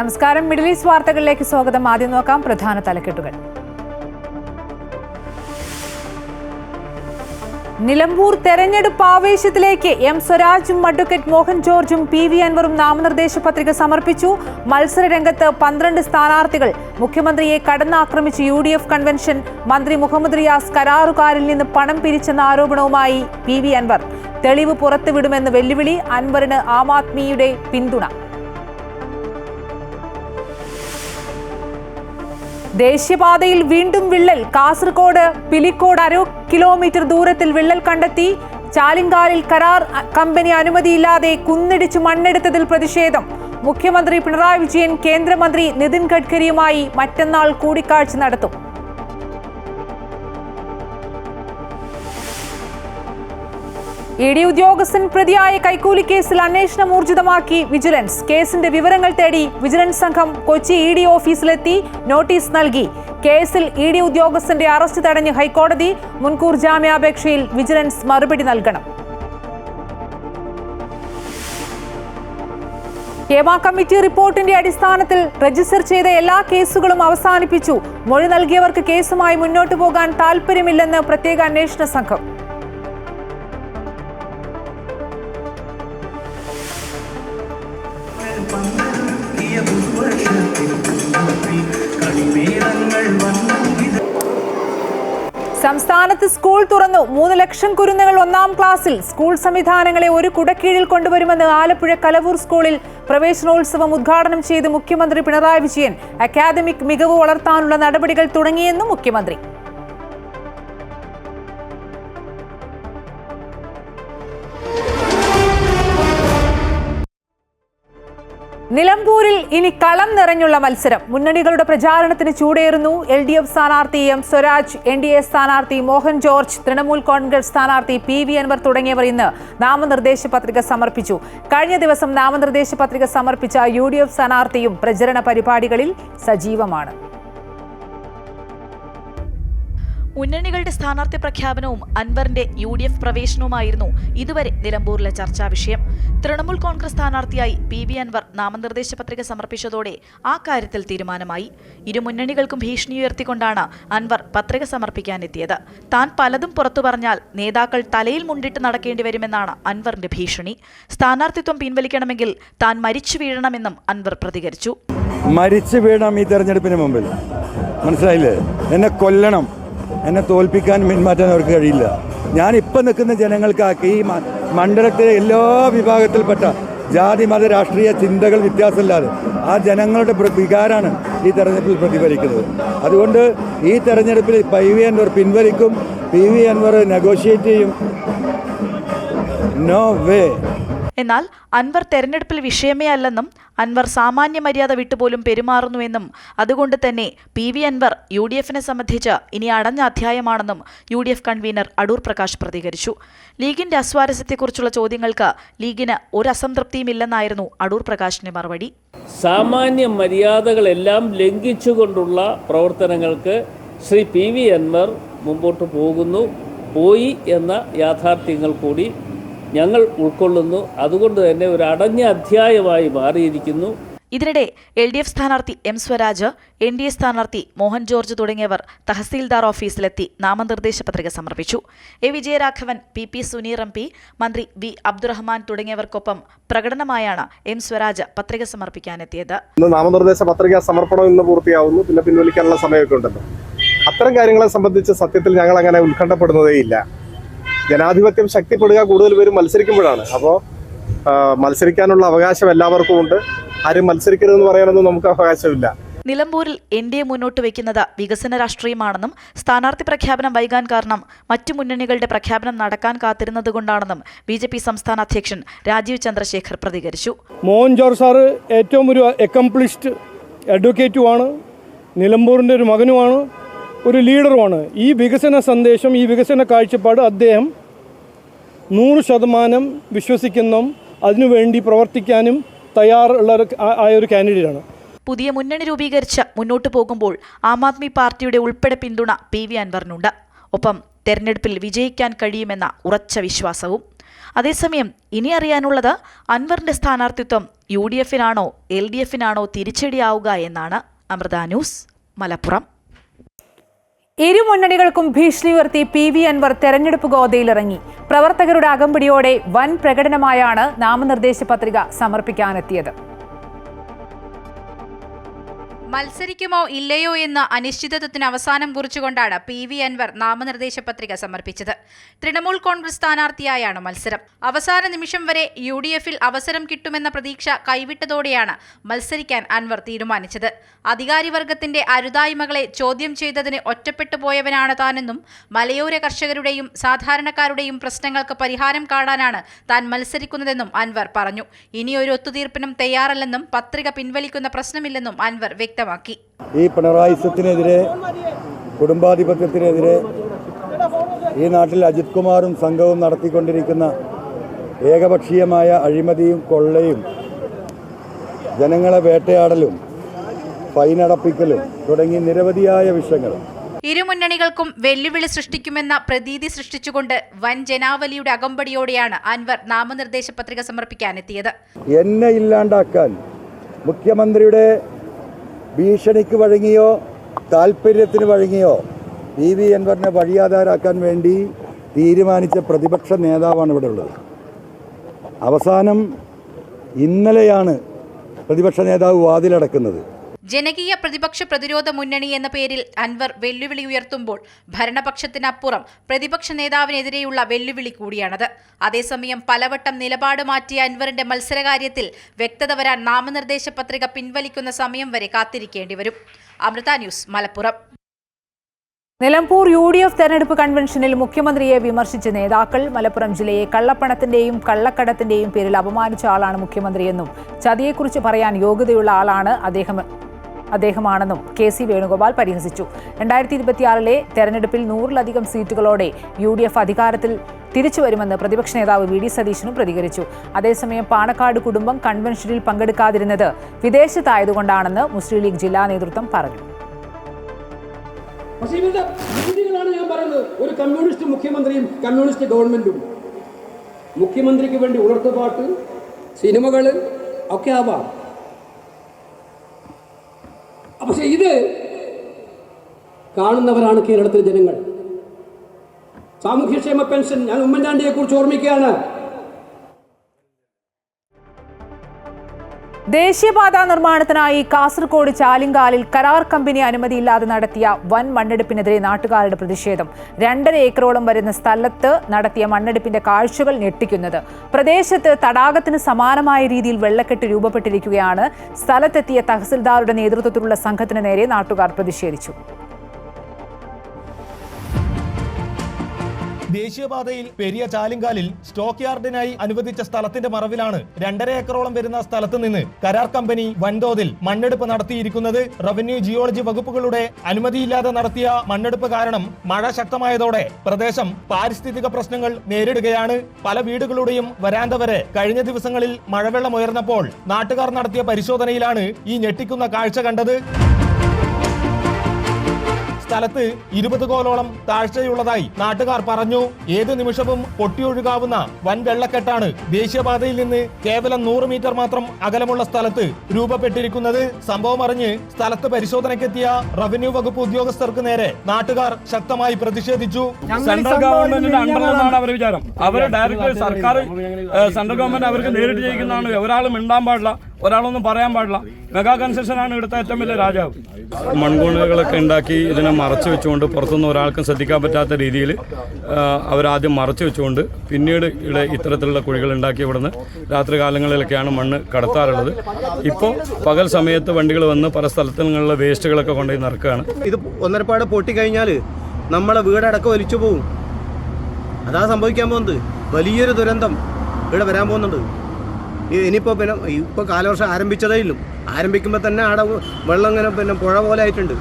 നമസ്കാരം. Middle east വാർത്തകളിലേക്ക് സ്വാഗതം. ആദ്യം നോക്കാം പ്രധാന തലക്കെട്ടുകൾ. നിലമ്പൂർ തെരഞ്ഞെടുപ്പ് ആവേശത്തിലേക്ക് എം സ്വരാജും അഡ്വക്കേറ്റ് മോഹൻ ജോർജും PV അൻവറും നാമനിർദ്ദേശ പത്രിക സമർപ്പിച്ചു. മത്സരരംഗത്ത് 12 സ്ഥാനാർത്ഥികൾ. മുഖ്യമന്ത്രിയെ കടന്നാക്രമിച്ച് UDF കൺവെൻഷൻ. മന്ത്രി മുഹമ്മദ് റിയാസ് കരാറുകാരിൽ നിന്ന് പണം പിരിച്ചെന്ന ആരോപണവുമായി PV അൻവർ. തെളിവ് പുറത്തുവിടുമെന്ന് വെല്ലുവിളി. അൻവറിന് ആം ആദ്മിയുടെ പിന്തുണ. ദേശീയപാതയിൽ വീണ്ടും വിള്ളൽ. കാസർഗോഡ് പിലിക്കോട് 1/2 കിലോമീറ്റർ ദൂരത്തിൽ വിള്ളൽ കണ്ടെത്തി. ചാലിങ്കാലിൽ കരാർ കമ്പനി അനുമതിയില്ലാതെ കുന്നിടിച്ച് മണ്ണെടുത്തതിൽ പ്രതിഷേധം. മുഖ്യമന്ത്രി പിണറായി വിജയൻ കേന്ദ്രമന്ത്രി നിതിൻ ഗഡ്കരിയുമായി മറ്റന്നാൾ കൂടിക്കാഴ്ച നടത്തും. ED ഉദ്യോഗസ്ഥൻ പ്രതിയായ കൈക്കൂലി കേസിൽ അന്വേഷണം ഊർജിതമാക്കി വിജിലൻസ്. കേസിന്റെ വിവരങ്ങൾ തേടി വിജിലൻസ് സംഘം കൊച്ചി ED ഓഫീസിലെത്തി നോട്ടീസ് നൽകി. കേസിൽ ED ഉദ്യോഗസ്ഥന്റെ അറസ്റ്റ് തടഞ്ഞ് ഹൈക്കോടതി. മുൻകൂർ ജാമ്യാപേക്ഷയിൽ വിജിലൻസ് മറുപടി നൽകണം. ഹേമ കമ്മിറ്റി റിപ്പോർട്ടിന്റെ അടിസ്ഥാനത്തിൽ രജിസ്റ്റർ ചെയ്ത എല്ലാ കേസുകളും അവസാനിപ്പിച്ചു. മൊഴി നൽകിയവർക്ക് കേസുമായി മുന്നോട്ടു പോകാൻ താൽപര്യമില്ലെന്ന് പ്രത്യേക അന്വേഷണ സംഘം. സംസ്ഥാനത്ത് സ്കൂൾ തുറന്നു. 3 ലക്ഷം കുരുന്നുകൾ 1-ാം ക്ലാസ്സിൽ. സ്കൂൾ സംവിധാനങ്ങളെ ഒരു കുടക്കീഴിൽ കൊണ്ടുവരുമെന്ന് ആലപ്പുഴ കലവൂർ സ്കൂളിൽ പ്രവേശനോത്സവം ഉദ്ഘാടനം ചെയ്ത് മുഖ്യമന്ത്രി പിണറായി വിജയൻ. അക്കാദമിക് മികവ് വളർത്താനുള്ള നടപടികൾ തുടങ്ങിയെന്നും മുഖ്യമന്ത്രി. നിലമ്പൂരിൽ ഇനി കളം നിറഞ്ഞുള്ള മത്സരം. മുന്നണികളുടെ പ്രചാരണത്തിന് ചൂടേറുന്നു. LDF സ്ഥാനാർത്ഥി എം സ്വരാജ്, NDA സ്ഥാനാർത്ഥി മോഹൻ ജോർജ്, തൃണമൂൽ കോൺഗ്രസ് സ്ഥാനാർത്ഥി PV അൻവർ തുടങ്ങിയവർ ഇന്ന് നാമനിർദ്ദേശ പത്രിക സമർപ്പിച്ചു. കഴിഞ്ഞ ദിവസം നാമനിർദ്ദേശ പത്രിക സമർപ്പിച്ച UDF സ്ഥാനാർത്ഥിയും പ്രചരണ പരിപാടികളിൽ സജീവമാണ്. മുന്നണികളുടെ സ്ഥാനാർത്ഥി പ്രഖ്യാപനവും അൻവറിന്റെ UDF പ്രവേശനവുമായിരുന്നു ഇതുവരെ നിലമ്പൂരിലെ ചർച്ചാ വിഷയം. തൃണമൂൽ കോൺഗ്രസ് സ്ഥാനാർത്ഥിയായി PV അൻവർ നാമനിർദ്ദേശ പത്രിക സമർപ്പിച്ചതോടെ ആ കാര്യത്തിൽ തീരുമാനമായി. ഇരു മുന്നണികൾക്കും ഭീഷണി ഉയർത്തിക്കൊണ്ടാണ് അൻവർ പത്രിക സമർപ്പിക്കാനെത്തിയത്. താൻ പലതും പുറത്തു പറഞ്ഞാൽ നേതാക്കൾ തലയിൽ മുണ്ടിട്ട് നടക്കേണ്ടി വരുമെന്നാണ് അൻവറിന്റെ ഭീഷണി. സ്ഥാനാർത്ഥിത്വം പിൻവലിക്കണമെങ്കിൽ താൻ മരിച്ചു വീഴണമെന്നും അൻവർ പ്രതികരിച്ചു. മരിച്ചു വീഴണം ഈ തെരഞ്ഞെടുപ്പിന് മുമ്പിൽ, മനസ്സിലായില്ലേ? എന്നെ കൊല്ലണം, എന്നെ തോൽപ്പിക്കാൻ പിന്മാറ്റാൻ അവർക്ക് കഴിയില്ല. ഞാനിപ്പം നിൽക്കുന്ന ജനങ്ങൾക്കാക്കി ഈ മണ്ഡലത്തിലെ എല്ലാ വിഭാഗത്തിൽപ്പെട്ട ജാതി മത രാഷ്ട്രീയ ചിന്തകൾ വ്യത്യാസമില്ലാതെ ആ ജനങ്ങളുടെ വികാരമാണ് ഈ തെരഞ്ഞെടുപ്പിൽ പ്രതിഫലിക്കുന്നത്. അതുകൊണ്ട് ഈ തെരഞ്ഞെടുപ്പിൽ PV അൻവർ പിൻവലിക്കും. PV അൻവർ നെഗോഷിയേറ്റ് ചെയ്യും. No way. എന്നാൽ അൻവർ തെരഞ്ഞെടുപ്പിൽ വിഷയമേ അല്ലെന്നും അൻവർ സാമാന്യ മര്യാദ വിട്ടുപോലും പെരുമാറുന്നുവെന്നും അതുകൊണ്ട് തന്നെ PV അൻവർ UDFനെ സംബന്ധിച്ച് ഇനി അടഞ്ഞ അധ്യായമാണെന്നും UDF കൺവീനർ അടൂർ പ്രകാശ് പ്രതികരിച്ചു. ലീഗിന്റെ അസ്വാരസ്യത്തെക്കുറിച്ചുള്ള ചോദ്യങ്ങൾക്ക് ലീഗിന് ഒരു അസംതൃപ്തിയുമില്ലെന്നായിരുന്നു അടൂർ പ്രകാശിന്റെ മറുപടി. സാമാന്യ മര്യാദകളെല്ലാം ലംഘിച്ചുകൊണ്ടുള്ള പ്രവർത്തനങ്ങൾക്ക് ശ്രീ PV അൻവർ മുമ്പോട്ട് പോയി എന്ന യാഥാർത്ഥ്യങ്ങൾ കൂടി ഞങ്ങൾ ഉൾക്കൊള്ളുന്നു. അതുകൊണ്ട് തന്നെ ഒരു അടഞ്ഞ അധ്യായമായി മാറിയിരിക്കുന്നു. ഇതിനിടെ LDF സ്ഥാനാർത്ഥി എം സ്വരാജ്, NDA സ്ഥാനാർത്ഥി മോഹൻ ജോർജ് തുടങ്ങിയവർ തഹസീൽദാർ ഓഫീസിലെത്തി നാമനിർദ്ദേശ പത്രിക സമർപ്പിച്ചു. A Vijayaraghavan, PP Suneer MP, മന്ത്രി V അബ്ദുറഹ്മാൻ തുടങ്ങിയവർക്കൊപ്പം പ്രകടനമായാണ് എം സ്വരാജ് പത്രിക സമർപ്പിക്കാനെത്തിയത്. നാമനിർദ്ദേശ പത്രിക സമർപ്പണം ഇന്ന് പൂർത്തിയാവുന്നു. പിന്നെ പിൻവലിക്കാനുള്ള സമയമൊക്കെ ഉണ്ടല്ലോ. അത്തരം കാര്യങ്ങളെ സംബന്ധിച്ച് സത്യത്തിൽ ഞങ്ങൾ അങ്ങനെ ഉത്കണ്ഠപ്പെടുന്നതേയില്ല. ജനാധിപത്യം ശക്തിപ്പെടുക കൂടുതൽ പേര് മത്സരിക്കുമ്പോഴാണ്. അപ്പോൾ മത്സരിക്കാനുള്ള അവകാശം എല്ലാവർക്കും ഉണ്ട്. ആരും മത്സരിക്കരുതെന്ന് പറയാനൊന്നും നമുക്ക് അവകാശമില്ല. നിലമ്പൂരിൽ NDA മുന്നോട്ട് വയ്ക്കുന്നത് വികസന രാഷ്ട്രീയമാണെന്നും സ്ഥാനാർത്ഥി പ്രഖ്യാപനം വൈകാൻ കാരണം മറ്റു മുന്നണികളുടെ പ്രഖ്യാപനം നടക്കാൻ കാത്തിരുന്നതുകൊണ്ടാണെന്നും BJP സംസ്ഥാന അധ്യക്ഷൻ രാജീവ് ചന്ദ്രശേഖർ പ്രതികരിച്ചു. മോഹൻ ജോർജ് സാറ് ഏറ്റവും ഒരു അക്കംപ്ലിഷ്ഡ് അഡ്വക്കേറ്റുമാണ്, നിലമ്പൂരിൻ്റെ ഒരു മകനുമാണ്, ഒരു ലീഡറുമാണ്. ഈ വികസന സന്ദേശം, ഈ വികസന കാഴ്ചപ്പാട് അദ്ദേഹം 100% വിശ്വസിക്കുന്നതും അതിനുവേണ്ടി പ്രവർത്തിക്കാനും തയ്യാറുള്ള ഒരു കാൻഡിഡേറ്റാണ്. പുതിയ മുന്നണി രൂപീകരിച്ച് മുന്നോട്ടു പോകുമ്പോൾ ആം ആദ്മി പാർട്ടിയുടെ ഉൾപ്പെടെ പിന്തുണ PV അൻവറിനുണ്ട്. ഒപ്പം തെരഞ്ഞെടുപ്പിൽ വിജയിക്കാൻ കഴിയുമെന്ന ഉറച്ച വിശ്വാസവും. അതേസമയം ഇനി അറിയാനുള്ളത് അൻവറിന്റെ സ്ഥാനാർത്ഥിത്വം UDF-നാണോ LDF-നാണോ തിരിച്ചടിയാവുക എന്നാണ്. അമൃത ന്യൂസ്, മലപ്പുറം. ഇരു മുന്നണികൾക്കും ഭീഷണി ഉയർത്തി PV അൻവർ തെരഞ്ഞെടുപ്പ് ഗോതയിലിറങ്ങി. പ്രവർത്തകരുടെ അകമ്പടിയോടെ വൻ പ്രകടനമായാണ് നാമനിർദ്ദേശ പത്രിക സമർപ്പിക്കാനെത്തിയത്. മത്സരിക്കുമോ ഇല്ലയോ എന്ന അനിശ്ചിതത്വത്തിന് അവസാനം കുറിച്ചുകൊണ്ടാണ് PV അൻവർ നാമനിർദ്ദേശ പത്രിക സമർപ്പിച്ചത്. തൃണമൂൽ കോൺഗ്രസ് സ്ഥാനാർത്ഥിയായാണ് മത്സരം. അവസാന നിമിഷം വരെ UDF-ൽ അവസരം കിട്ടുമെന്ന പ്രതീക്ഷ കൈവിട്ടതോടെയാണ് മത്സരിക്കാൻ അൻവർ തീരുമാനിച്ചത്. അധികാരിവർഗത്തിന്റെ അരുതായ്മകളെ ചോദ്യം ചെയ്തതിന് ഒറ്റപ്പെട്ടു പോയവനാണ് താനെന്നും മലയോര കർഷകരുടെയും സാധാരണക്കാരുടെയും പ്രശ്നങ്ങൾക്ക് പരിഹാരം കാണാനാണ് താൻ മത്സരിക്കുന്നതെന്നും അൻവർ പറഞ്ഞു. ഇനിയൊരു ഒത്തുതീർപ്പിനും തയ്യാറല്ലെന്നും പത്രിക പിൻവലിക്കുന്ന പ്രശ്നമില്ലെന്നും അൻവർ വ്യക്തമാക്കി. ഈ പിണറായിസത്തിനെതിരെ, കുടുംബാധിപത്യത്തിനെതിരെ ഈ നാട്ടിൽ അജിത് കുമാറും സംഘവും നടത്തിക്കൊണ്ടിരിക്കുന്ന ഏകപക്ഷീയമായ അഴിമതിയും കൊള്ളയും ജനങ്ങളെ വേട്ടയാടലും ഫൈനടപ്പിക്കലും തുടങ്ങി നിരവധിയായ വിഷയങ്ങൾ ഇരുമുന്നണികൾക്കും വെല്ലുവിളി സൃഷ്ടിക്കുമെന്ന പ്രതീതി സൃഷ്ടിച്ചുകൊണ്ട് വൻ ജനാവലിയുടെ അകമ്പടിയോടെയാണ് അൻവർ നാമനിർദ്ദേശ പത്രിക സമർപ്പിക്കാനെത്തിയത്. എന്നെ ഇല്ലാണ്ടാക്കാൻ മുഖ്യമന്ത്രിയുടെ ഭീഷണിക്ക് വഴങ്ങിയോ താല്പര്യത്തിന് വഴങ്ങിയോ PV അൻവറിനെ വഴിയാധാരാക്കാൻ വേണ്ടി തീരുമാനിച്ച പ്രതിപക്ഷ നേതാവാണ് ഇവിടെ ഉള്ളത്. അവസാനം ഇന്നലെയാണ് പ്രതിപക്ഷ നേതാവ് വാതിലടക്കുന്നത്. ജനകീയ പ്രതിപക്ഷ പ്രതിരോധ മുന്നണി എന്ന പേരിൽ അൻവർ വെല്ലുവിളി ഉയർത്തുമ്പോൾ ഭരണപക്ഷത്തിനപ്പുറം പ്രതിപക്ഷ നേതാവിനെതിരെയുള്ള വെല്ലുവിളി കൂടിയാണത്. അതേസമയം പലവട്ടം നിലപാട് മാറ്റിയ അൻവറിന്റെ മത്സരകാര്യത്തിൽ വ്യക്തത വരാൻ നാമനിർദ്ദേശ പത്രിക പിൻവലിക്കുന്ന സമയം വരെ കാത്തിരിക്കേണ്ടി വരും. അമൃത ന്യൂസ്, മലപ്പുറം. നിലമ്പൂർ UDF തെരഞ്ഞെടുപ്പ് കൺവെൻഷനിൽ മുഖ്യമന്ത്രിയെ വിമർശിച്ച നേതാക്കൾ. മലപ്പുറം ജില്ലയെ കള്ളപ്പണത്തിന്റെയും കള്ളക്കടത്തിന്റെയും പേരിൽ അപമാനിച്ച ആളാണ് മുഖ്യമന്ത്രിയെന്നും ചതിയെക്കുറിച്ച് പറയാൻ യോഗ്യതയുള്ള ആളാണ് അദ്ദേഹമാണെന്നും KC വേണുഗോപാൽ പരിഹസിച്ചു. 2026-ലെ തെരഞ്ഞെടുപ്പിൽ 100-ലധികം സീറ്റുകളോടെ UDF അധികാരത്തിൽ തിരിച്ചുവരുമെന്ന് പ്രതിപക്ഷ നേതാവ് VD സതീശനും പ്രതികരിച്ചു. അതേസമയം പാണക്കാട് കുടുംബം കൺവെൻഷനിൽ പങ്കെടുക്കാതിരുന്നത് വിദേശത്തായതുകൊണ്ടാണെന്ന് മുസ്ലിം ലീഗ് ജില്ലാ നേതൃത്വം പറഞ്ഞു. പക്ഷേ ഇവരുടെ രീതികളാണ് ഞാൻ പറയുന്നത്. ഒരു കമ്മ്യൂണിസ്റ്റ് മുഖ്യമന്ത്രിയും കമ്മ്യൂണിസ്റ്റ് ഗവൺമെന്റും മുഖ്യമന്ത്രിക്ക് വേണ്ടി ഉണർത്തുപാട്ട്, സിനിമകൾ ഒക്കെ ആവാം. പക്ഷെ ഇത് കാണുന്നവരാണ് കേരളത്തിലെ ജനങ്ങൾ. സാമൂഹ്യക്ഷേമ പെൻഷൻ, ഞാൻ ഉമ്മൻചാണ്ടിയെ കുറിച്ച് ഓർമ്മിക്കുകയാണ്. ദേശീയപാതാ നിർമ്മാണത്തിനായി കാസർഗോഡ് ചാലിങ്കാലിൽ കരാർ കമ്പനി അനുമതിയില്ലാതെ നടത്തിയ വൻ മണ്ണെടുപ്പിനെതിരെ നാട്ടുകാരുടെ പ്രതിഷേധം. 2.5 ഏക്കറോളം വരുന്ന സ്ഥലത്ത് നടത്തിയ മണ്ണെടുപ്പിന്റെ കാഴ്ചകൾ ഞെട്ടിക്കുന്നത്. പ്രദേശത്ത് തടാകത്തിന് സമാനമായ രീതിയിൽ വെള്ളക്കെട്ട് രൂപപ്പെട്ടിരിക്കുകയാണ്. സ്ഥലത്തെത്തിയ തഹസിൽദാരുടെ നേതൃത്വത്തിലുള്ള സംഘത്തിന് നേരെ നാട്ടുകാർ പ്രതിഷേധിച്ചു. ദേശീയപാതയിൽ പെരിയ ചാലിങ്കാലിൽ സ്റ്റോക്ക് യാർഡിനായി അനുവദിച്ച സ്ഥലത്തിന്റെ മറവിലാണ് 2.5 ഏക്കറോളം വരുന്ന സ്ഥലത്ത് നിന്ന് കരാർ കമ്പനി വൻതോതിൽ മണ്ണെടുപ്പ് നടത്തിയിരിക്കുന്നത്. റവന്യൂ, ജിയോളജി വകുപ്പുകളുടെ അനുമതിയില്ലാതെ നടത്തിയ മണ്ണെടുപ്പ് കാരണം മഴ ശക്തമായതോടെ പ്രദേശം പാരിസ്ഥിതിക പ്രശ്നങ്ങൾ നേരിടുകയാണ്. പല വീടുകളുടെയും വരാന്ത വരെ കഴിഞ്ഞ ദിവസങ്ങളിൽ മഴവെള്ളം ഉയർന്നപ്പോൾ നാട്ടുകാർ നടത്തിയ പരിശോധനയിലാണ് ഈ ഞെട്ടിക്കുന്ന കാഴ്ച കണ്ടത്. സ്ഥലത്ത് 20 കോലോളം താഴ്ചയുള്ളതായി നാട്ടുകാർ പറഞ്ഞു. ഏത് നിമിഷവും പൊട്ടിയൊഴുകാവുന്ന വൻ വെള്ളക്കെട്ടാണ് ദേശീയപാതയിൽ നിന്ന് കേവലം 100 മീറ്റർ മാത്രം അകലമുള്ള സ്ഥലത്ത് രൂപപ്പെട്ടിരിക്കുന്നത്. സംഭവം അറിഞ്ഞ് സ്ഥലത്ത് പരിശോധനയ്ക്കെത്തിയ റവന്യൂ വകുപ്പ് ഉദ്യോഗസ്ഥർക്ക് നേരെ നാട്ടുകാർ ശക്തമായി പ്രതിഷേധിച്ചു. സെൻട്രൽ ഗവൺമെന്റിന്റെ അണ്ടറിലെന്നാണ് അവർ വിചാരം. അവർ ഡയറക്റ്റ് സർക്കാർ, സെൻട്രൽ ഗവൺമെന്റ് അവർക്ക് നേരിട്ട് ചെയ്യിക്കുന്നതാണ്. ഒരാളും മിണ്ടാൻ പാടില്ല, ഒരാളൊന്നും പറയാൻ പാടില്ല. മെഗാ കൺസെഷനാണ് ഇവിടുത്തെ ഏറ്റവും വലിയ രാജാവ്. മൺകൂണുകളൊക്കെ ഉണ്ടാക്കി ഇതിനെ മറച്ചു വെച്ചുകൊണ്ട്, പുറത്തുനിന്ന് ഒരാൾക്കും ശ്രദ്ധിക്കാൻ പറ്റാത്ത രീതിയിൽ അവരാദ്യം മറച്ചു വെച്ചുകൊണ്ട് പിന്നീട് ഇവിടെ ഇത്തരത്തിലുള്ള കുഴികൾ ഉണ്ടാക്കി ഇവിടുന്ന് രാത്രി കാലങ്ങളിലൊക്കെയാണ് മണ്ണ് കടത്താറുള്ളത്. ഇപ്പോൾ പകൽ സമയത്ത് വണ്ടികൾ വന്ന് പല സ്ഥലത്തുനിന്നുള്ള വേസ്റ്റുകളൊക്കെ കൊണ്ടുപോയി നിറക്കുകയാണ്. ഇത് ഒന്നരപ്പാട് പൊട്ടിക്കഴിഞ്ഞാൽ നമ്മളെ വീടടക്കം ഒലിച്ചു പോകും. അതാ സംഭവിക്കാൻ പോകുന്നത്. വലിയൊരു ദുരന്തം ഇവിടെ വരാൻ പോകുന്നുണ്ട്. ഇനിയിപ്പോൾ ഇപ്പോൾ കാലവർഷം ആരംഭിച്ചതേ ഇല്ലു. ആരംഭിക്കുമ്പോൾ തന്നെ അവിടെ വെള്ളം ഇങ്ങനെ പുഴ പോലെ ആയിട്ടുണ്ട്.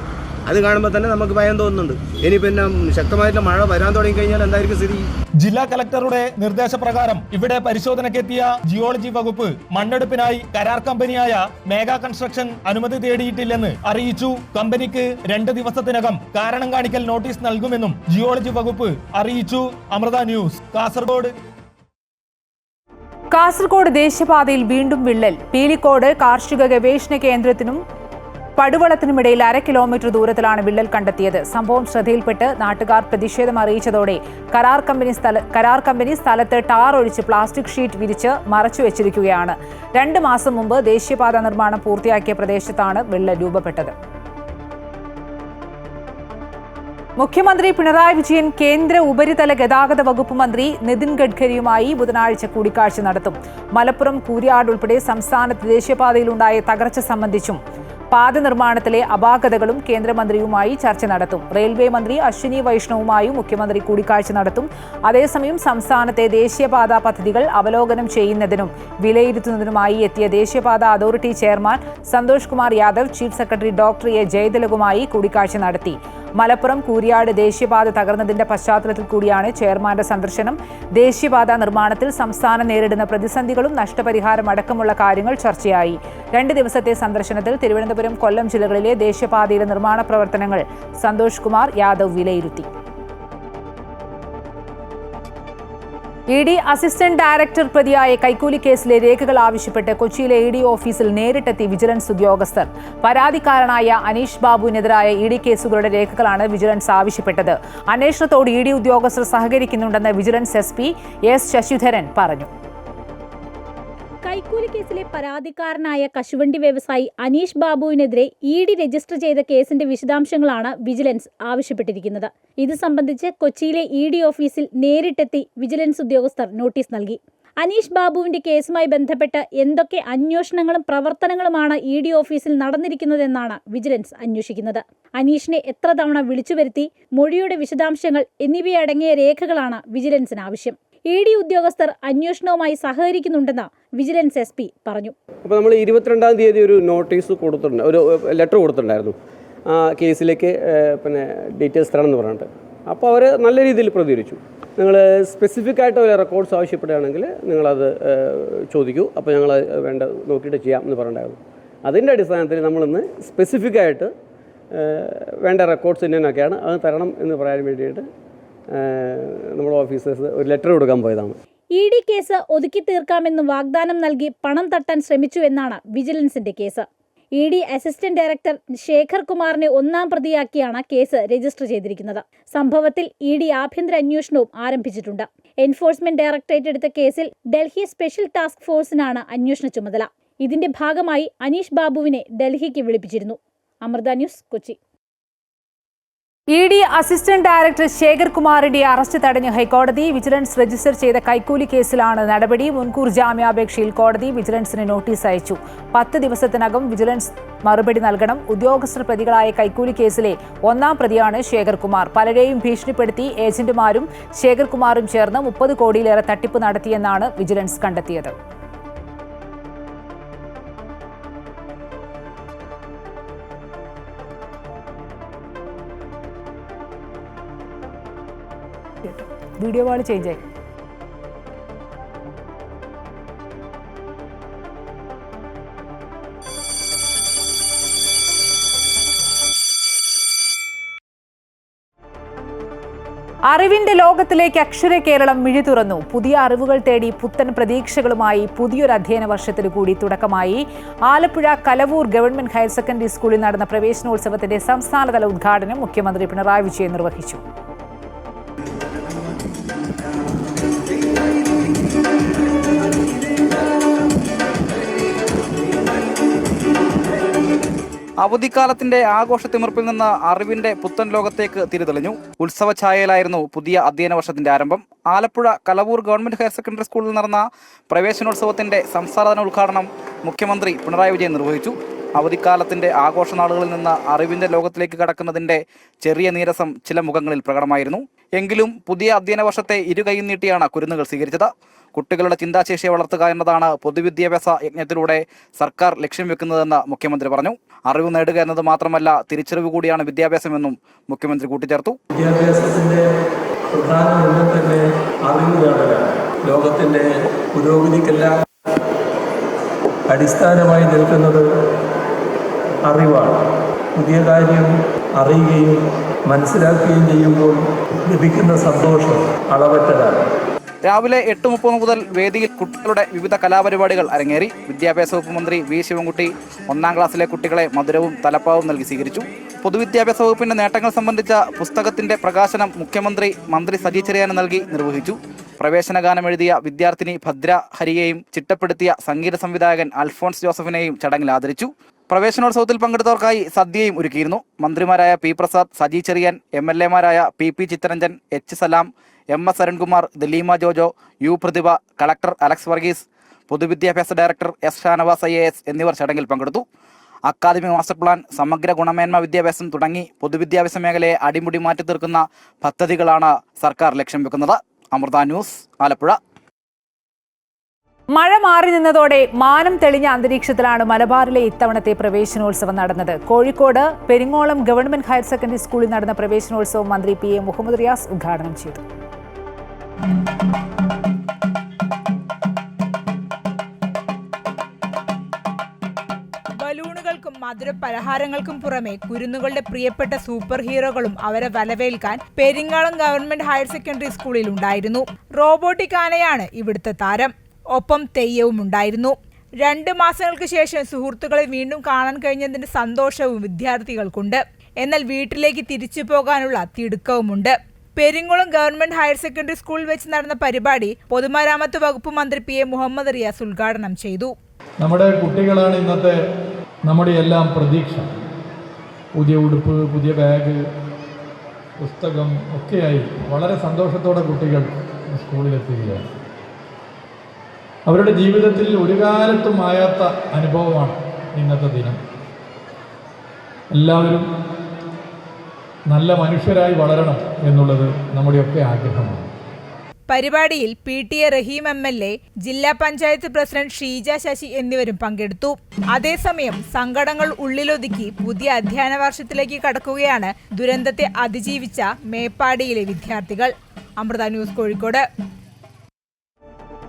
അത് കാണുമ്പോൾ തന്നെ നമുക്ക് ഭയം തോന്നുന്നുണ്ട്. ഇനി പിന്നെ ശക്തമായിട്ടുള്ള മഴ വരാൻ തുടങ്ങിക്കഴിഞ്ഞാൽ എന്തായിരിക്കും സ്ഥിതി? ജില്ലാ കളക്ടറുടെ നിർദ്ദേശപ്രകാരം ഇവിടെ പരിശോധനയ്ക്കെത്തിയ ജിയോളജി വകുപ്പ് മണ്ണെടുപ്പിനായി കരാർ കമ്പനിയായ മേഘ കൺസ്ട്രക്ഷൻ അനുമതി തേടിയിട്ടില്ലെന്ന് അറിയിച്ചു. കമ്പനിക്ക് 2 ദിവസത്തിനകം കാരണം കാണിക്കൽ നോട്ടീസ് നൽകുമെന്നും ജിയോളജി വകുപ്പ് അറിയിച്ചു. അമൃത ന്യൂസ്, കാസർഗോഡ്. കാസർഗോഡ് ദേശീയപാതയിൽ വീണ്ടും വിള്ളൽ. പീലിക്കോട് കാർഷിക ഗവേഷണ കേന്ദ്രത്തിനും പടുവളത്തിനുമിടയിൽ 1/2 കിലോമീറ്റർ ദൂരത്തിലാണ് വിള്ളൽ കണ്ടെത്തിയത്. സംഭവം ശ്രദ്ധയിൽപ്പെട്ട് നാട്ടുകാർ പ്രതിഷേധം അറിയിച്ചതോടെ കരാർ കമ്പനി സ്ഥലത്ത് ടാർ ഒഴിച്ച് പ്ലാസ്റ്റിക് ഷീറ്റ് വിരിച്ച് മറച്ചുവെച്ചിരിക്കുകയാണ്. 2 മാസം മുമ്പ് ദേശീയപാത നിർമ്മാണം പൂർത്തിയാക്കിയ പ്രദേശത്താണ് വിള്ളൽ രൂപപ്പെട്ടത്. മുഖ്യമന്ത്രി പിണറായി വിജയൻ കേന്ദ്ര ഉപരിതല ഗതാഗത വകുപ്പ് മന്ത്രി നിതിൻ ഗഡ്കരിയുമായി ബുധനാഴ്ച കൂടിക്കാഴ്ച നടത്തും. മലപ്പുറം കൂരിയാട് ഉൾപ്പെടെ സംസ്ഥാനത്ത് ദേശീയപാതയിലുണ്ടായ തകർച്ച സംബന്ധിച്ചും പാത നിർമ്മാണത്തിലെ അപാകതകളും കേന്ദ്രമന്ത്രിയുമായി ചർച്ച നടത്തും. റെയിൽവേ മന്ത്രി അശ്വിനി വൈഷ്ണവുമായും മുഖ്യമന്ത്രി കൂടിക്കാഴ്ച നടത്തും. അതേസമയം സംസ്ഥാനത്തെ ദേശീയപാത പദ്ധതികൾ അവലോകനം ചെയ്യുന്നതിനും വിലയിരുത്തുന്നതിനുമായി എത്തിയ ദേശീയപാത authority chairman Santhosh Kumar Yadav chief secretary doctor A ജയതിലകുമായി കൂടിക്കാഴ്ച നടത്തി. മലപ്പുറം കൂരിയാട് ദേശീയപാത തകർന്നതിന്റെ പശ്ചാത്തലത്തിൽ കൂടിയാണ് ചെയർമാന്റെ സന്ദർശനം. ദേശീയപാത നിർമ്മാണത്തിൽ സംസ്ഥാനം നേരിടുന്ന പ്രതിസന്ധികളും നഷ്ടപരിഹാരം അടക്കമുള്ള കാര്യങ്ങൾ ചർച്ചയായി. 2 ദിവസത്തെ സന്ദർശനത്തിൽ തിരുവനന്തപുരം, കൊല്ലം ജില്ലകളിലെ ദേശീയപാതയിലെ നിർമ്മാണ പ്രവർത്തനങ്ങൾ സന്തോഷ് കുമാർ യാദവ് വിലയിരുത്തി. ED അസിസ്റ്റന്റ് ഡയറക്ടർ പ്രതിയായ കൈക്കൂലി കേസിലെ രേഖകൾ ആവശ്യപ്പെട്ട് കൊച്ചിയിലെ ED ഓഫീസിൽ നേരിട്ടെത്തി വിജിലൻസ് ഉദ്യോഗസ്ഥർ. പരാതിക്കാരനായ അനീഷ് ബാബുവിനെതിരായ ED കേസുകളുടെ രേഖകളാണ് വിജിലൻസ് ആവശ്യപ്പെട്ടത്. അന്വേഷണത്തോട് ED ഉദ്യോഗസ്ഥർ സഹകരിക്കുന്നുണ്ടെന്ന് വിജിലൻസ് SP S ശശിധരൻ പറഞ്ഞു. കൈക്കൂലി കേസിലെ പരാതിക്കാരനായ കശുവണ്ടി വ്യവസായി അനീഷ് ബാബുവിനെതിരെ ED രജിസ്റ്റർ ചെയ്ത കേസിന്റെ വിശദാംശങ്ങളാണ് വിജിലൻസ് ആവശ്യപ്പെട്ടിരിക്കുന്നത്. ഇത് സംബന്ധിച്ച് കൊച്ചിയിലെ ED ഓഫീസിൽ നേരിട്ടെത്തി വിജിലൻസ് ഉദ്യോഗസ്ഥർ നോട്ടീസ് നൽകി. അനീഷ് ബാബുവിന്റെ കേസുമായി ബന്ധപ്പെട്ട് എന്തൊക്കെ അന്വേഷണങ്ങളും പ്രവർത്തനങ്ങളുമാണ് ED ഓഫീസിൽ നടന്നിരിക്കുന്നതെന്നാണ് വിജിലൻസ് അന്വേഷിക്കുന്നത്. അനീഷിനെ എത്ര തവണ വിളിച്ചുവരുത്തി, മൊഴിയുടെ വിശദാംശങ്ങൾ എന്നിവയടങ്ങിയ രേഖകളാണ് വിജിലൻസിന് ആവശ്യം. ED ഉദ്യോഗസ്ഥർ അന്വേഷണവുമായി സഹകരിക്കുന്നുണ്ടെന്ന് വിജിലൻസ് SP പറഞ്ഞു. അപ്പോൾ നമ്മൾ 22-ാം തീയതി ഒരു നോട്ടീസ് കൊടുത്തിട്ടുണ്ട്, ഒരു ലെറ്റർ കൊടുത്തിട്ടുണ്ടായിരുന്നു കേസിലേക്ക് പിന്നെ ഡീറ്റെയിൽസ് തരണമെന്ന് പറഞ്ഞിട്ട്. അപ്പോൾ അവർ നല്ല രീതിയിൽ പ്രതികരിച്ചു. നിങ്ങൾ സ്പെസിഫിക് ആയിട്ട് ഒരു റെക്കോർഡ്സ് ആവശ്യപ്പെടുകയാണെങ്കിൽ നിങ്ങളത് ചോദിക്കൂ, അപ്പോൾ ഞങ്ങൾ വേണ്ട നോക്കിയിട്ട് ചെയ്യാം എന്ന് പറഞ്ഞിട്ടുണ്ടായിരുന്നു. അതിൻ്റെ അടിസ്ഥാനത്തിൽ നമ്മളിന്ന് സ്പെസിഫിക് ആയിട്ട് വേണ്ട റെക്കോർഡ്സ് ഇന്നൊക്കെയാണ് അത് തരണം എന്ന് പറയാൻ വേണ്ടിയിട്ട് നമ്മുടെ ഓഫീസേഴ്സ് ഒരു ലെറ്റർ കൊടുക്കാൻ പോയതാണ്. ED കേസ് ഒതുക്കി തീർക്കാമെന്ന് വാഗ്ദാനം നൽകി പണം തട്ടാൻ ശ്രമിച്ചു എന്നാണ് വിജിലൻസിന്റെ case. ED assistant director Shekhar കുമാറിനെ 1-ാം പ്രതിയാക്കിയാണ് കേസ് രജിസ്റ്റർ ചെയ്തിരിക്കുന്നത്. സംഭവത്തിൽ ED ആഭ്യന്തര അന്വേഷണവും ആരംഭിച്ചിട്ടുണ്ട്. എൻഫോഴ്സ്മെന്റ് ഡയറക്ടറേറ്റ് എടുത്ത കേസിൽ ഡൽഹി സ്പെഷ്യൽ ടാസ്ക് ഫോഴ്സിനാണ് അന്വേഷണ ചുമതല. ഇതിന്റെ ഭാഗമായി അനീഷ് ബാബുവിനെ ഡൽഹിക്ക് വിളിപ്പിച്ചിരുന്നു. Amrita news, Kochi. ED assistant director Shekhar കുമാറിന്റെ അറസ്റ്റ് തടഞ്ഞ് ഹൈക്കോടതി. വിജിലൻസ് രജിസ്റ്റർ ചെയ്ത കൈക്കൂലി കേസിലാണ് നടപടി. മുൻകൂർ ജാമ്യാപേക്ഷയിൽ കോടതി വിജിലൻസിന് നോട്ടീസ് അയച്ചു. 10 ദിവസത്തിനകം വിജിലൻസ് മറുപടി നൽകണം. ഉദ്യോഗസ്ഥർ പ്രതികളായ കൈക്കൂലി കേസിലെ 1-ാം പ്രതിയാണ് ശേഖർ കുമാർ. പലരെയും ഭീഷണിപ്പെടുത്തി ഏജന്റുമാരും ശേഖർ കുമാറും ചേർന്ന് 30 കോടിയിലേറെ തട്ടിപ്പ് നടത്തിയെന്നാണ് വിജിലൻസ് കണ്ടെത്തിയത്. വീഡിയോ വാൾ ചേഞ്ച് ആയി. അറിവിന്റെ ലോകത്തിലേക്ക് അക്ഷര കേരളം മിഴി തുറന്നു. പുതിയ അറിവുകൾ തേടി പുത്തൻ പ്രതീക്ഷകളുമായി പുതിയൊരു അധ്യയന വർഷത്തിന് കൂടി തുടക്കമായി. Alappuzha Kalavoor government higher secondary സ്കൂളിൽ നടന്ന പ്രവേശനോത്സവത്തിന്റെ സംസ്ഥാനതല ഉദ്ഘാടനം മുഖ്യമന്ത്രി പിണറായി വിജയൻ നിർവഹിച്ചു. അവധിക്കാലത്തിന്റെ ആഘോഷത്തിമിർപ്പിൽ നിന്ന് അറിവിന്റെ പുത്തൻ ലോകത്തേക്ക് തിരിതെളിഞ്ഞു. ഉത്സവഛായയിലായിരുന്നു പുതിയ അധ്യയന വർഷത്തിന്റെ ആരംഭം. Alappuzha Kalavoor government higher secondary സ്കൂളിൽ നടന്ന പ്രവേശനോത്സവത്തിന്റെ സംസ്ഥാനതല ഉദ്ഘാടനം മുഖ്യമന്ത്രി പിണറായി വിജയൻ നിർവഹിച്ചു. അവധിക്കാലത്തിന്റെ ആഘോഷനാളുകളിൽ നിന്ന് അറിവിന്റെ ലോകത്തിലേക്ക് കടക്കുന്നതിന്റെ ചെറിയ നീരസം ചില മുഖങ്ങളിൽ പ്രകടമായിരുന്നു. എങ്കിലും പുതിയ അധ്യയന വർഷത്തെ ഇരുകൈയും നീട്ടിയാണ് കുരുന്നുകൾ സ്വീകരിച്ചത്. കുട്ടികളുടെ ചിന്താശേഷിയെ വളർത്തുക എന്നതാണ് പൊതുവിദ്യാഭ്യാസ യജ്ഞത്തിലൂടെ സർക്കാർ ലക്ഷ്യം വെക്കുന്നതെന്ന് മുഖ്യമന്ത്രി പറഞ്ഞു. അറിവ് നേടുക എന്നത് മാത്രമല്ല, തിരിച്ചറിവ് കൂടിയാണ് വിദ്യാഭ്യാസമെന്നും മുഖ്യമന്ത്രി കൂട്ടിച്ചേർത്തു. വിദ്യാഭ്യാസത്തിന്റെ പ്രധാന മൂല്യം തന്നെ അറിവ് നേടുക. ലോകത്തിന്റെ പുരോഗതിക്കെല്ലാം അടിസ്ഥാനമായി നിൽക്കുന്നത് അറിവാണ്. പുതിയ കാര്യം അറിയുകയും മനസ്സിലാക്കുകയും ചെയ്യുമ്പോൾ ലഭിക്കുന്ന സന്തോഷം അളവറ്റതാണ്. രാവിലെ 8:30 മുതൽ വേദിയിൽ കുട്ടികളുടെ വിവിധ കലാപരിപാടികൾ അരങ്ങേറി. വിദ്യാഭ്യാസ വകുപ്പ് മന്ത്രി വി ശിവൻകുട്ടി 1ാം ക്ലാസ്സിലെ കുട്ടികളെ മധുരവും തലപ്പാവും നൽകി സ്വീകരിച്ചു. പൊതുവിദ്യാഭ്യാസ വകുപ്പിന്റെ നേട്ടങ്ങൾ സംബന്ധിച്ച പുസ്തകത്തിന്റെ പ്രകാശനം മന്ത്രി സജി ചെറിയാൻ നൽകി നിർവഹിച്ചു. പ്രവേശന ഗാനം എഴുതിയ വിദ്യാർത്ഥിനി ഭദ്ര ഹരിയെയും ചിട്ടപ്പെടുത്തിയ സംഗീത സംവിധായകൻ അൽഫോൺസ് ജോസഫിനെയും ചടങ്ങിൽ ആദരിച്ചു. പ്രവേശനോത്സവത്തിൽ പങ്കെടുത്തവർക്കായി സദ്യയും ഒരുക്കിയിരുന്നു. മന്ത്രിമാരായ പി പ്രസാദ്, സജി ചെറിയാൻ, MLA-മാരായ PP Chitharanjan, H Salam, MS Arunkumar, Daleema Jojo, U Prathibha, collector Alex Varghese, പൊതുവിദ്യാഭ്യാസ ഡയറക്ടർ S ഷാനവാസ് IAS എന്നിവർ ചടങ്ങിൽ പങ്കെടുത്തു. അക്കാദമി മാസ്റ്റർ പ്ലാൻ, സമഗ്ര ഗുണമേന്മ വിദ്യാഭ്യാസം തുടങ്ങി പൊതുവിദ്യാഭ്യാസ മേഖലയെ അടിമുടി മാറ്റി തീർക്കുന്ന പദ്ധതികളാണ് സർക്കാർ ലക്ഷ്യം വെക്കുന്നത്. അമൃത ന്യൂസ്, ആലപ്പുഴ. മഴ മാറി നിന്നതോടെ മാനം തെളിഞ്ഞ അന്തരീക്ഷത്തിലാണ് മലബാറിലെ ഇത്തവണത്തെ പ്രവേശനോത്സവം നടന്നത്. Kozhikode Peringolam government higher secondary സ്കൂളിൽ നടന്ന പ്രവേശനോത്സവം മന്ത്രി PA മുഹമ്മദ് റിയാസ് ഉദ്ഘാടനം ചെയ്തു. ബലൂണുകൾക്കും മധുരപലഹാരങ്ങൾക്കും പുറമെ കുരുന്നുകളുടെ പ്രിയപ്പെട്ട സൂപ്പർ ഹീറോകളും അവരെ വരവേൽക്കാൻ പെരിങ്ങോളം ഗവൺമെന്റ് ഹയർ സെക്കൻഡറി സ്കൂളിൽ ഉണ്ടായിരുന്നു. റോബോട്ടിക് ആനയാണ് ഇവിടുത്തെ താരം. ഒപ്പം തെയ്യവും ഉണ്ടായിരുന്നു. 2 മാസങ്ങൾക്ക് ശേഷം സുഹൃത്തുക്കളെ വീണ്ടും കാണാൻ കഴിഞ്ഞതിന്റെ സന്തോഷവും വിദ്യാർത്ഥികൾക്കുണ്ട്. എന്നാൽ വീട്ടിലേക്ക് തിരിച്ചു പോകാനുള്ള തിടുക്കവുമുണ്ട്. പെരിങ്ങോളം ഗവൺമെന്റ് ഹയർ സെക്കൻഡറി സ്കൂളിൽ വെച്ച് നടന്ന പരിപാടി പൊതുമരാമത്ത് വകുപ്പ് മന്ത്രി PA മുഹമ്മദ് റിയാസ് ഉദ്ഘാടനം ചെയ്തു. നമ്മുടെ കുട്ടികളാണ് ഇന്നത്തെ നമ്മുടെ എല്ലാം പ്രതീക്ഷ. പുതിയ ഉടുപ്പ്, പുതിയ ബാഗ്, പുസ്തകം ഒക്കെയായി വളരെ സന്തോഷത്തോടെ കുട്ടികൾ സ്കൂളിലെത്തുകയാണ്. അവരുടെ ജീവിതത്തിൽ ഒരു കാലത്തും മായാത്ത അനുഭവമാണ് ഇന്നത്തെ ദിനം. എല്ലാവരും നല്ല മനുഷ്യരായി വളരണം എന്നുള്ളത് നമ്മുടെയൊക്കെ ആഗ്രഹമാണ്. പരിപാടിയിൽ PTA റഹീം MLA, ജില്ലാ പഞ്ചായത്ത് പ്രസിഡന്റ് ഷീജ ശശി എന്നിവരും പങ്കെടുത്തു. അതേസമയം സങ്കടങ്ങൾ ഉള്ളിലൊതുക്കി പുതിയ അധ്യയന വർഷത്തിലേക്ക് കടക്കുകയാണ് ദുരന്തത്തെ അതിജീവിച്ച മേപ്പാടിയിലെ വിദ്യാർത്ഥികൾ. അമൃത ന്യൂസ്, കോഴിക്കോട്.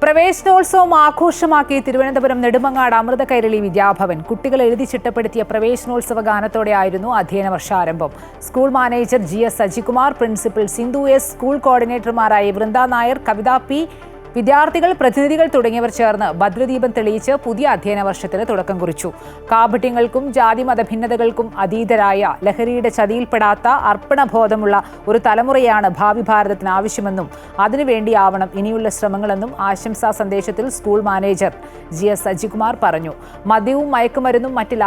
പ്രവേശനോത്സവം ആഘോഷമാക്കി തിരുവനന്തപുരം നെടുമങ്ങാട് അമൃത കൈരളി വിദ്യാഭവൻ. കുട്ടികൾ എഴുതി ചിട്ടപ്പെടുത്തിയ പ്രവേശനോത്സവ ഗാനത്തോടെയായിരുന്നു അധ്യയന വർഷാരംഭം. School manager GS Sajikumar, principal Sindhu S, school കോർഡിനേറ്റർമാരായ വൃന്ദ നായർ, കവിത P, വിദ്യാർത്ഥികൾ, പ്രതിനിധികൾ തുടങ്ങിയവർ ചേർന്ന് ഭദ്രദീപം തെളിയിച്ച് പുതിയ അധ്യയന വർഷത്തിന് തുടക്കം കുറിച്ചു. കാപട്യങ്ങൾക്കും ജാതിമത ഭിന്നതകൾക്കും അതീതരായ, ലഹരിയുടെ ചതിയിൽപ്പെടാത്ത അർപ്പണബോധമുള്ള ഒരു തലമുറയാണ് ഭാവി ഭാരതത്തിന് ആവശ്യമെന്നും അതിനുവേണ്ടിയാവണം ഇനിയുള്ള ശ്രമങ്ങളെന്നും ആശംസാ സന്ദേശത്തിൽ സ്കൂൾ മാനേജർ GS സജികുമാർ പറഞ്ഞു. മദ്യവും മയക്കുമരുന്നും മറ്റ്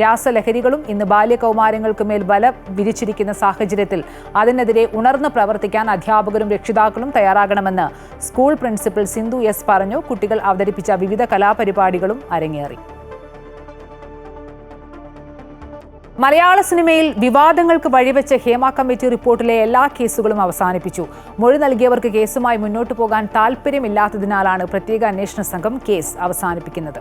രാസലഹരികളും ഇന്ന് ബാല്യകൗമാരങ്ങൾക്ക് മേൽ ബലം വിരിച്ചിരിക്കുന്ന സാഹചര്യത്തിൽ അതിനെതിരെ ഉണർന്ന് പ്രവർത്തിക്കാൻ അധ്യാപകരും രക്ഷിതാക്കളും തയ്യാറാകണമെന്ന് സ്കൂൾ പ്രിൻസിപ്പൽ സിന്ധു S പറഞ്ഞു. കുട്ടികൾ അവതരിപ്പിച്ച വിവിധ കലാപരിപാടികളും അരങ്ങേറി. മലയാള സിനിമയിൽ വിവാദങ്ങൾക്ക് വഴിവെച്ച ഹേമ കമ്മിറ്റി റിപ്പോർട്ടിലെ എല്ലാ കേസുകളും അവസാനിപ്പിച്ചു. മൊഴി നൽകിയവർക്ക് കേസുമായി മുന്നോട്ടു പോകാൻ താൽപ്പര്യമില്ലാത്തതിനാലാണ് പ്രത്യേക അന്വേഷണ സംഘം കേസ് അവസാനിപ്പിക്കുന്നത്.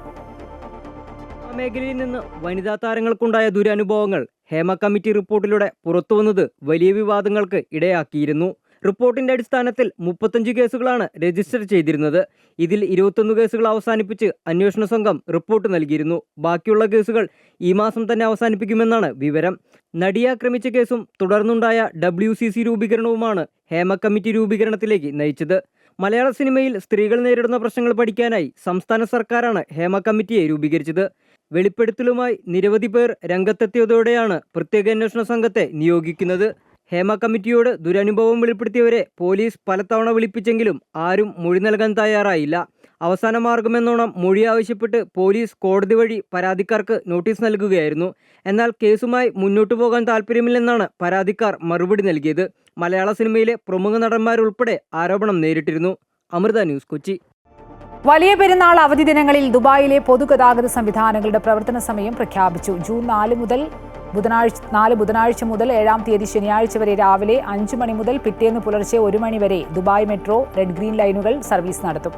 മേഖലയിൽ നിന്ന് വനിതാ താരങ്ങൾക്കുണ്ടായ ദുരനുഭവങ്ങൾ ഹേമ കമ്മിറ്റി റിപ്പോർട്ടിലൂടെ പുറത്തുവന്നത് വലിയ വിവാദങ്ങൾക്ക് ഇടയാക്കിയിരുന്നു. റിപ്പോർട്ടിന്റെ അടിസ്ഥാനത്തിൽ 35 കേസുകളാണ് രജിസ്റ്റർ ചെയ്തിരുന്നത്. ഇതിൽ 21 കേസുകൾ അവസാനിപ്പിച്ച് അന്വേഷണ സംഘം റിപ്പോർട്ട് നൽകിയിരുന്നു. ബാക്കിയുള്ള കേസുകൾ ഈ മാസം തന്നെ അവസാനിപ്പിക്കുമെന്നാണ് വിവരം. നടിയെ ആക്രമിച്ച കേസും തുടർന്നുണ്ടായ WCC രൂപീകരണവുമാണ് ഹേമ കമ്മിറ്റി രൂപീകരണത്തിലേക്ക് നയിച്ചത്. മലയാള സിനിമയിൽ സ്ത്രീകൾ നേരിടുന്ന പ്രശ്നങ്ങൾ പഠിക്കാനായി സംസ്ഥാന സർക്കാരാണ് ഹേമ കമ്മിറ്റിയെ രൂപീകരിച്ചത്. വെളിപ്പെടുത്തലുമായി നിരവധി പേർ രംഗത്തെത്തിയതോടെയാണ് പ്രത്യേക അന്വേഷണ സംഘത്തെ നിയോഗിക്കുന്നത്. ഹേമ കമ്മിറ്റിയോട് ദുരനുഭവം വെളിപ്പെടുത്തിയവരെ പോലീസ് പലതവണ വിളിപ്പിച്ചെങ്കിലും ആരും മൊഴി നൽകാൻ തയ്യാറായില്ല. അവസാന മാർഗമെന്നോണം മൊഴി ആവശ്യപ്പെട്ട് പോലീസ് കോടതി വഴി പരാതിക്കാർക്ക് നോട്ടീസ് നൽകുകയായിരുന്നു. എന്നാൽ കേസുമായി മുന്നോട്ടു പോകാൻ താൽപ്പര്യമില്ലെന്നാണ് പരാതിക്കാർ മറുപടി നൽകിയത്. മലയാള സിനിമയിലെ പ്രമുഖ നടന്മാരുൾപ്പെടെ ആരോപണം നേരിട്ടിരുന്നു. അമൃത ന്യൂസ്, കൊച്ചി. വലിയ പെരുന്നാൾ അവധി ദിനങ്ങളിൽ ദുബായിലെ പൊതുഗതാഗത സംവിധാനങ്ങളുടെ പ്രവർത്തന സമയം പ്രഖ്യാപിച്ചു. ജൂൺ 4 ബുധനാഴ്ച മുതൽ 7 തീയതി ശനിയാഴ്ച വരെ രാവിലെ 5 മണി മുതൽ പിറ്റേന്ന് പുലർച്ചെ 1 മണി വരെ ദുബായ് മെട്രോ, റെഡ് ഗ്രീൻ ലൈനുകൾ സർവീസ് നടത്തും.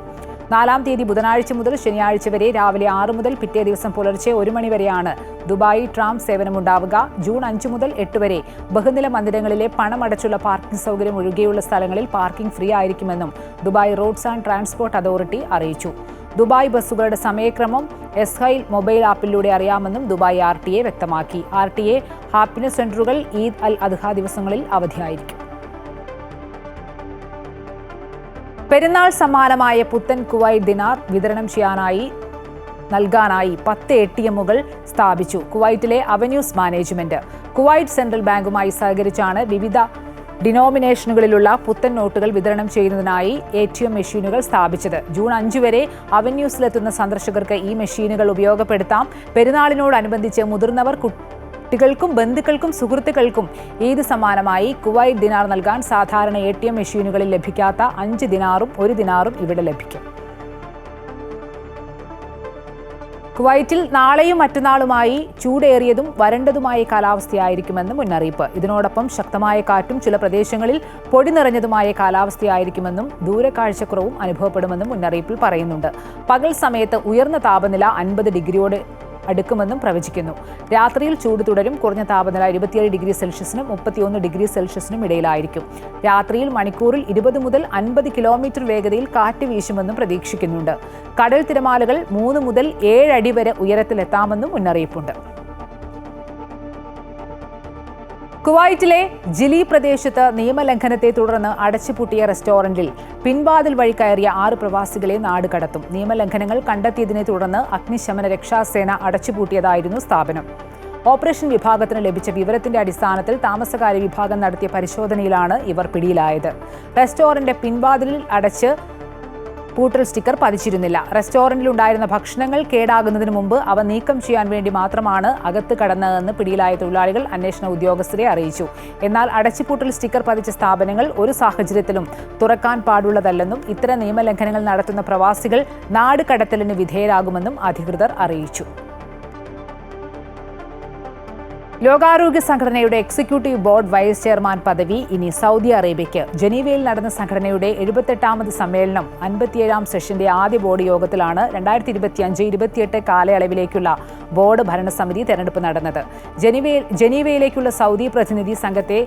4 തീയതി ബുധനാഴ്ച മുതൽ ശനിയാഴ്ച വരെ രാവിലെ 6 മുതൽ പിറ്റേ ദിവസം പുലർച്ചെ 1 മണി വരെയാണ് ദുബായ് ട്രാം സേവനമുണ്ടാവുക. ജൂൺ 5 മുതൽ 8 വരെ ബഹുനില മന്ദിരങ്ങളിലെ പണമടച്ചുള്ള പാർക്കിംഗ് സൗകര്യം ഒഴികെയുള്ള സ്ഥലങ്ങളിൽ പാർക്കിംഗ് ഫ്രീ ആയിരിക്കുമെന്നും Dubai roads and transport authority അറിയിച്ചു. ദുബായ് ബസ്സുകളുടെ സമയക്രമം എസ്ഹൈൽ മൊബൈൽ ആപ്പിലൂടെ അറിയാമെന്നും ദുബായ് RTA വ്യക്തമാക്കി. RTA ഹാപ്പിനെസ് സെന്ററുകൾ ഈദ് അൽ അദ്ഹ ദിവസങ്ങളിൽ അവധിയായിരിക്കും. പെരുന്നാൾ സമ്മാനമായ പുത്തൻ കുവൈറ്റ് ദിനാർ വിതരണം നൽകാനായി 10 ATMകൾ സ്ഥാപിച്ചു. കുവൈറ്റിലെ അവന്യൂസ് മാനേജ്മെന്റ് കുവൈറ്റ് സെൻട്രൽ ബാങ്കുമായി സഹകരിച്ചാണ് വിവിധ ഡിനോമിനേഷനുകളിലുള്ള പുത്തൻ നോട്ടുകൾ വിതരണം ചെയ്യുന്നതിനായി ATM മെഷീനുകൾ സ്ഥാപിച്ചത്. ജൂൺ 5 വരെ അവന്യൂസിലെത്തുന്ന സന്ദർശകർക്ക് ഈ മെഷീനുകൾ ഉപയോഗപ്പെടുത്താം. പെരുന്നാളിനോടനുബന്ധിച്ച് മുതിർന്നവർ, കുട്ടികൾക്കും ബന്ധുക്കൾക്കും സുഹൃത്തുക്കൾക്കും ഈദ് സമ്മാനമായി കുവൈറ്റ് ദിനാർ നൽകാൻ സാധാരണ ATM മെഷീനുകളിൽ ലഭിക്കാത്ത 5 ദിനാറും 1 ദിനാറും ഇവിടെ ലഭിക്കും. കുവൈറ്റിൽ നാളെയും മറ്റന്നാളുമായി ചൂടേറിയതും വരണ്ടതുമായ കാലാവസ്ഥയായിരിക്കുമെന്ന് മുന്നറിയിപ്പ്. ഇതിനോടൊപ്പം ശക്തമായ കാറ്റും ചില പ്രദേശങ്ങളിൽ പൊടി നിറഞ്ഞതുമായ കാലാവസ്ഥയായിരിക്കുമെന്നും ദൂരക്കാഴ്ചക്കുറവും അനുഭവപ്പെടുമെന്നും മുന്നറിയിപ്പിൽ പറയുന്നുണ്ട്. പകൽ സമയത്ത് ഉയർന്ന താപനില 50 ഡിഗ്രിയോട് അടുക്കുമെന്നും പ്രവചിക്കുന്നു. രാത്രിയിൽ ചൂട് തുടരും. കുറഞ്ഞ താപനില 27 ഡിഗ്രി സെൽഷ്യസിനും 31 ഡിഗ്രി സെൽഷ്യസിനും ഇടയിലായിരിക്കും. രാത്രിയിൽ മണിക്കൂറിൽ 20 മുതൽ 50 കിലോമീറ്റർ വേഗതയിൽ കാറ്റ് വീശുമെന്നും പ്രതീക്ഷിക്കുന്നുണ്ട്. കടൽ തിരമാലകൾ 3 മുതൽ 7 അടി വരെ ഉയരത്തിലെത്താമെന്നും മുന്നറിയിപ്പുണ്ട്. കുവൈറ്റിലെ ജിലി പ്രദേശത്ത് നിയമലംഘനത്തെ തുടർന്ന് അടച്ചുപൂട്ടിയ റെസ്റ്റോറന്റിൽ പിൻവാതിൽ വഴി കയറിയ 6 പ്രവാസികളെ നാടുകടത്തും. നിയമലംഘനങ്ങൾ കണ്ടെത്തിയതിനെ തുടർന്ന് അഗ്നിശമന രക്ഷാസേന അടച്ചുപൂട്ടിയതായിരുന്നു സ്ഥാപനം. ഓപ്പറേഷൻ വിഭാഗത്തിന് ലഭിച്ച വിവരത്തിന്റെ അടിസ്ഥാനത്തിൽ താമസകാര്യ വിഭാഗം നടത്തിയ പരിശോധനയിലാണ് ഇവർ പിടിയിലായത്. റെസ്റ്റോറന്റ് പിൻവാതിലിൽ അടച്ച് പൂട്ടൽ സ്റ്റിക്കർ പതിച്ചിരുന്നില്ല. റെസ്റ്റോറന്റിലുണ്ടായിരുന്ന ഭക്ഷണങ്ങൾ കേടാകുന്നതിന് മുമ്പ് അവ നീക്കം ചെയ്യാൻ വേണ്ടി മാത്രമാണ് അകത്ത് കടന്നതെന്ന് പിടിയിലായ തൊഴിലാളികൾ അന്വേഷണ ഉദ്യോഗസ്ഥരെ അറിയിച്ചു. എന്നാൽ അടച്ചുപൂട്ടൽ സ്റ്റിക്കർ പതിച്ച സ്ഥാപനങ്ങൾ ഒരു സാഹചര്യത്തിലും തുറക്കാൻ പാടുള്ളതല്ലെന്നും ഇത്തരം നിയമലംഘനങ്ങൾ നടത്തുന്ന പ്രവാസികൾ നാട് കടത്തലിന് വിധേയരാകുമെന്നും അധികൃതർ അറിയിച്ചു. ലോകാരോഗ്യ സംഘടനയുടെ എക്സിക്യൂട്ടീവ് ബോർഡ് വൈസ് ചെയർമാൻ പദവി ഇനി സൗദി അറേബ്യയ്ക്ക്. ജനീവയിൽ നടന്ന സംഘടനയുടെ 78ാമത് സമ്മേളനം 57ാം സെഷന്റെ ആദ്യ ബോർഡ് യോഗത്തിലാണ് 2025-28 കാലയളവിലേക്കുള്ള ബോർഡ് ഭരണസമിതി തെരഞ്ഞെടുപ്പ് നടന്നത്. ജനീവയിലേക്കുള്ള സൗദി പ്രതിനിധി സംഘത്തെ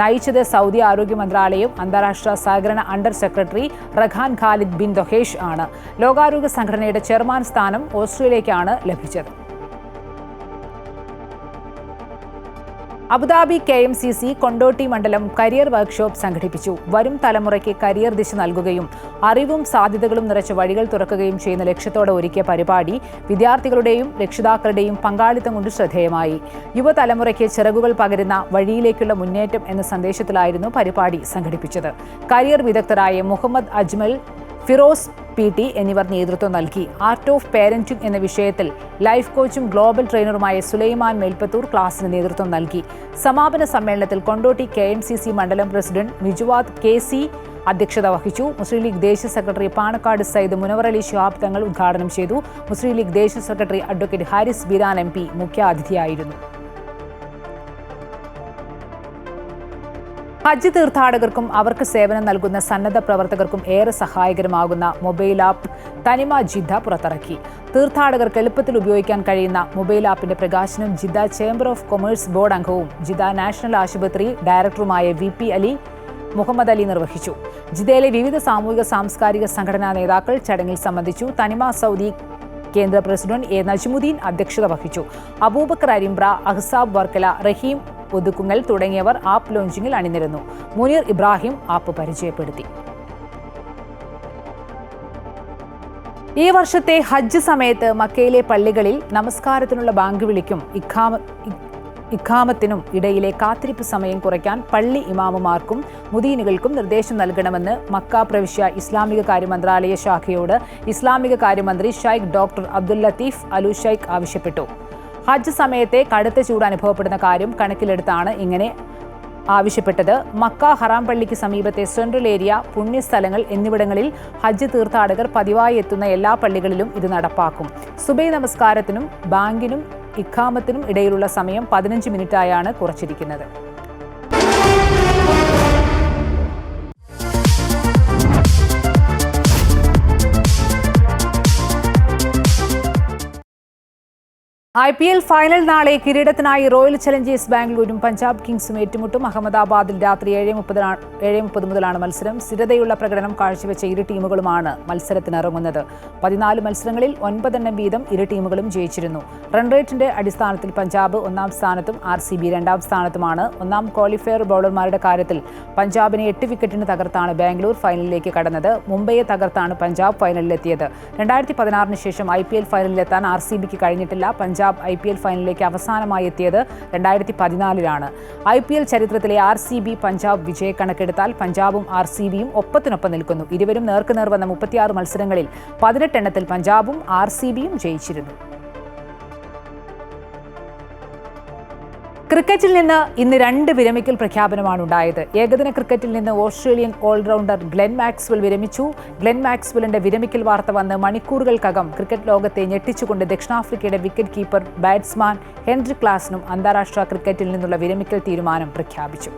നയിച്ചത് സൗദി ആരോഗ്യ മന്ത്രാലയം അന്താരാഷ്ട്ര സഹകരണ അണ്ടർ സെക്രട്ടറി റഖാൻ ഖാലിദ് ബിൻ ദൊഹേഷ് ആണ്. ലോകാരോഗ്യ സംഘടനയുടെ ചെയർമാൻ സ്ഥാനം ഓസ്ട്രേലിയയ്ക്കാണ് ലഭിച്ചത്. അബുദാബി KMCC കൊണ്ടോട്ടി മണ്ഡലം കരിയർ വർക്ക്ഷോപ്പ് സംഘടിപ്പിച്ചു. വരും തലമുറയ്ക്ക് കരിയർ ദിശ നൽകുകയും അറിവും സാധ്യതകളും നിറച്ച വഴികൾ തുറക്കുകയും ചെയ്യുന്ന ലക്ഷ്യത്തോടെ ഒരുക്കിയ പരിപാടി വിദ്യാർത്ഥികളുടെയും രക്ഷിതാക്കളുടെയും പങ്കാളിത്തം കൊണ്ട് ശ്രദ്ധേയമായി. യുവതലമുറയ്ക്ക് ചിറകുകൾ പകരുന്ന വഴിയിലേക്കുള്ള മുന്നേറ്റം എന്ന സന്ദേശത്തിലായിരുന്നു പരിപാടി സംഘടിപ്പിച്ചത്. കരിയർ വിദഗ്ധരായ മുഹമ്മദ് അജ്മൽ, ഫിറോസ് PT എന്നിവർ നേതൃത്വം നൽകി. ആർട്ട് ഓഫ് പേരന്റിംഗ് എന്ന വിഷയത്തിൽ ലൈഫ് കോച്ചും ഗ്ലോബൽ ട്രെയിനറുമായ സുലൈമാൻ മേൽപ്പത്തൂർ ക്ലാസിന് നേതൃത്വം നൽകി. സമാപന സമ്മേളനത്തിൽ കൊണ്ടോട്ടി KMCC മണ്ഡലം പ്രസിഡന്റ് മിജുവാദ് KC അധ്യക്ഷത വഹിച്ചു. മുസ്ലിം ലീഗ് ദേശീയ സെക്രട്ടറി പാണക്കാട് സയ്യിദ് മുനവർ അലി ശിഹാബ് തങ്ങൾ ഉദ്ഘാടനം ചെയ്തു. മുസ്ലിം ലീഗ് ദേശീയ secretary advocate Haris Beeran MP മുഖ്യാതിഥിയായിരുന്നു. ഹജ്ജ് തീർത്ഥാടകർക്കും അവർക്ക് സേവനം നൽകുന്ന സന്നദ്ധ പ്രവർത്തകർക്കും ഏറെ സഹായകരമാകുന്ന മൊബൈൽ ആപ്പ് തനിമ ജിദ്ദ പുറത്തിറക്കി. തീർത്ഥാടകർക്ക് എളുപ്പത്തിൽ ഉപയോഗിക്കാൻ കഴിയുന്ന മൊബൈൽ ആപ്പിന്റെ പ്രകാശനം Jeddah chamber of commerce board അംഗവും ജിദ്ദ നാഷണൽ ആശുപത്രി ഡയറക്ടറുമായ VP മുഹമ്മദ് അലി നിർവഹിച്ചു. ജിദ്ദയിലെ വിവിധ സാമൂഹിക സാംസ്കാരിക സംഘടനാ നേതാക്കൾ ചടങ്ങിൽ സംബന്ധിച്ചു. തനിമ സൗദി കേന്ദ്ര പ്രസിഡന്റ് A നജ്മുദ്ദീൻ അധ്യക്ഷത വഹിച്ചു. അബൂബക്കർ അരിമ്പ്ര, അഹ്സാബ് വർക്കല, റഹീം ഒതുക്കുങ്ങൽ തുടങ്ങിയവർ ആപ്പ് ലോഞ്ചിങ്ങിൽ അണിനിരന്നു. മുനീർ ഇബ്രാഹിം ആപ്പ് പരിചയപ്പെടുത്തി. ഈ വർഷത്തെ ഹജ്ജ് സമയത്ത് മക്കയിലെ പള്ളികളിൽ നമസ്കാരത്തിനുള്ള ബാങ്ക് വിളിക്കും ഇഖാമത്തിനും ഇടയിലെ കാത്തിരിപ്പ് സമയം കുറയ്ക്കാൻ പള്ളി ഇമാമുമാർക്കും മുദീനുകൾക്കും നിർദ്ദേശം നൽകണമെന്ന് മക്ക പ്രവിശ്യ ഇസ്ലാമിക കാര്യ മന്ത്രാലയ ശാഖയോട് ഇസ്ലാമിക കാര്യമന്ത്രി ഷൈഖ് ഡോക്ടർ അബ്ദുൽ ലത്തീഫ് അലു ഷൈഖ് ആവശ്യപ്പെട്ടു. ഹജ്ജ് സമയത്തെ കടുത്ത ചൂട് അനുഭവപ്പെടുന്ന കാര്യം കണക്കിലെടുത്താണ് ഇങ്ങനെ ആവശ്യപ്പെട്ടത്. മക്ക ഹറാം പള്ളിക്ക് സമീപത്തെ സെൻട്രൽ ഏരിയ, പുണ്യസ്ഥലങ്ങൾ എന്നിവിടങ്ങളിൽ ഹജ്ജ് തീർത്ഥാടകർ പതിവായി എത്തുന്ന എല്ലാ പള്ളികളിലും ഇത് നടപ്പാക്കും. സുബൈ നമസ്കാരത്തിനും ബാങ്കിനും ഇഖാമത്തിനും ഇടയിലുള്ള സമയം 15 മിനിറ്റായാണ് കുറച്ചിരിക്കുന്നത്. IPL ഫൈനൽ നാളെ. കിരീടത്തിനായി റോയൽ ചലഞ്ചേഴ്സ് ബാംഗ്ലൂരും പഞ്ചാബ് കിങ്സും ഏറ്റുമുട്ടും. അഹമ്മദാബാദിൽ രാത്രി 7:30 മുതലാണ് മത്സരം. സ്ഥിരതയുള്ള പ്രകടനം കാഴ്ചവെച്ച ഇരു ടീമുകളുമാണ് മത്സരത്തിനിറങ്ങുന്നത്. 14 മത്സരങ്ങളിൽ 9 വീതം ഇരു ടീമുകളും ജയിച്ചിരുന്നു. റൺറേറ്റിന്റെ അടിസ്ഥാനത്തിൽ പഞ്ചാബ് 1-ാം സ്ഥാനത്തും RCB 2-ാം സ്ഥാനത്തുമാണ്. 1-ാം ക്വാളിഫയർ ബൗളർമാരുടെ കാര്യത്തിൽ പഞ്ചാബിനെ 8 വിക്കറ്റിന് തകർത്താണ് ബാംഗ്ലൂർ ഫൈനലിലേക്ക് കടന്നത്. മുംബൈയെ തകർത്താണ് പഞ്ചാബ് ഫൈനലിലെത്തിയത്. 2016 ശേഷം IPL ഫൈനലിലെത്താൻ RCBക്ക് കഴിഞ്ഞിട്ടില്ല. പഞ്ചാബ് IPL ഫൈനലിലേക്ക് അവസാനമായി എത്തിയത് 2014-ലാണ്. IPL ചരിത്രത്തിലെ RCB പഞ്ചാബ് വിജയക്കണക്കെടുത്താൽ പഞ്ചാബും RCBയും ഒപ്പത്തിനൊപ്പം നിൽക്കുന്നു. ഇരുവരും നേർക്കുനേർ വന്ന 36 മത്സരങ്ങളിൽ 18 എണ്ണത്തിൽ പഞ്ചാബും RCBയും ജയിച്ചിരുന്നു. ക്രിക്കറ്റിൽ നിന്ന് ഇന്ന് 2 വിരമിക്കൽ പ്രഖ്യാപനമാണ് ഉണ്ടായത്. ഏകദിന ക്രിക്കറ്റിൽ നിന്ന് ഓസ്ട്രേലിയൻ ഓൾറൗണ്ടർ ഗ്ലെൻ മാക്സ്വെൽ വിരമിച്ചു. ഗ്ലെൻ മാക്സ്വെല്ലിന്റെ വിരമിക്കൽ വാർത്ത വന്ന് മണിക്കൂറുകൾക്കകം ക്രിക്കറ്റ് ലോകത്തെ ഞെട്ടിച്ചുകൊണ്ട് ദക്ഷിണാഫ്രിക്കയുടെ വിക്കറ്റ് കീപ്പർ ബാറ്റ്സ്മാൻ ഹെൻറിക് ക്ലാസനും അന്താരാഷ്ട്ര ക്രിക്കറ്റിൽ നിന്നുള്ള വിരമിക്കൽ തീരുമാനം പ്രഖ്യാപിച്ചു.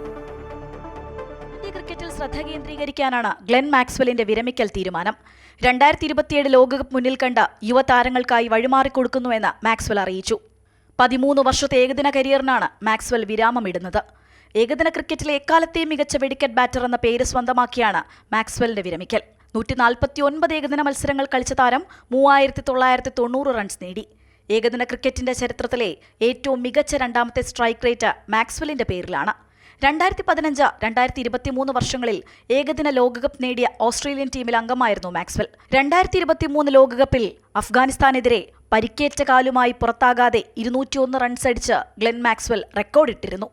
ക്രിക്കറ്റിൽ ശ്രദ്ധ കേന്ദ്രീകരിക്കാനാണ് ഗ്ലെൻ മാക്സ്വെല്ലിന്റെ വിരമിക്കൽ തീരുമാനം. 2027 ലോകകപ്പ് മുന്നിൽ കണ്ട യുവതാരങ്ങൾക്കായി വഴിമാറിക്കൊടുക്കുന്നുവെന്ന് മാക്സ്വെൽ അറിയിച്ചു. 13 വർഷത്തെ ഏകദിന കരിയറിനാണ് മാക്സ്വെൽ വിരാമമിടുന്നത്. ഏകദിന ക്രിക്കറ്റിലെ എക്കാലത്തെയും മികച്ച വെടിക്കറ്റ് ബാറ്റർ എന്ന പേര് സ്വന്തമാക്കിയാണ് മാക്സ്വെല്ലിന്റെ വിരമിക്കൽ. 149 ഏകദിന മത്സരങ്ങൾ കളിച്ച താരം 3990 റൺസ് നേടി. ഏകദിന ക്രിക്കറ്റിന്റെ ചരിത്രത്തിലെ ഏറ്റവും മികച്ച 2ാമത്തെ സ്ട്രൈക്ക് റേറ്റ് മാക്സ്വെല്ലിന്റെ പേരിലാണ്. 2015, 2023 വർഷങ്ങളിൽ ഏകദിന ലോകകപ്പ് നേടിയ ഓസ്ട്രേലിയൻ ടീമിൽ അംഗമായിരുന്നു മാക്സ്വെൽ. 2023 ലോകകപ്പിൽ അഫ്ഗാനിസ്ഥാനെതിരെ പരിക്കേറ്റ കാലുമായി പുറത്താകാതെ 201 റൺസ് അടിച്ച് ഗ്ലെൻ മാക്സ്വെൽ റെക്കോർഡിട്ടിരുന്നു.